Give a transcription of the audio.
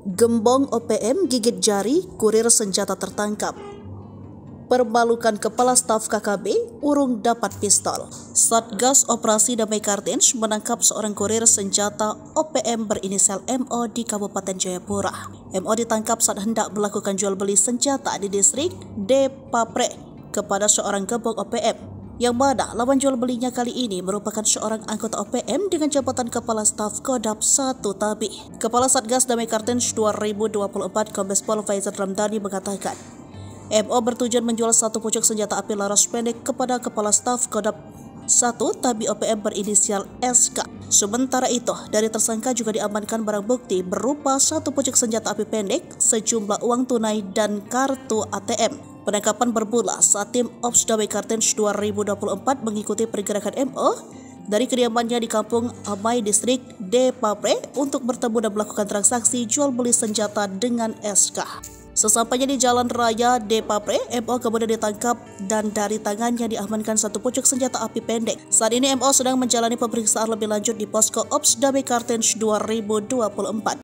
Gembong OPM gigit jari, kurir senjata tertangkap. Permalukan Kepala Staf KKB, urung dapat pistol. Satgas Operasi Damai Kartens menangkap seorang kurir senjata OPM berinisial MO di Kabupaten Jayapura. MO ditangkap saat hendak melakukan jual beli senjata di distrik Depapre kepada seorang gembong OPM. Yang mana lawan jual belinya kali ini merupakan seorang anggota OPM dengan jabatan Kepala Staf Kodam 1 Tabi. Kepala Satgas Damai Kartens 2024 Kombes Pol Faizal Ramdhani mengatakan, MO bertujuan menjual satu pucuk senjata api laras pendek kepada Kepala Staf Kodam 1 Tabi OPM berinisial SK. Sementara itu, dari tersangka juga diamankan barang bukti berupa satu pucuk senjata api pendek, sejumlah uang tunai dan kartu ATM. Penangkapan bermula saat tim Ops Damai Kartens 2024 mengikuti pergerakan MO dari kediamannya di Kampung Amai Distrik Depapre untuk bertemu dan melakukan transaksi jual beli senjata dengan SK. Sesampainya di Jalan Raya Depapre, MO kemudian ditangkap dan dari tangannya diamankan satu pucuk senjata api pendek. Saat ini MO sedang menjalani pemeriksaan lebih lanjut di Posko Ops Damai Kartens 2024.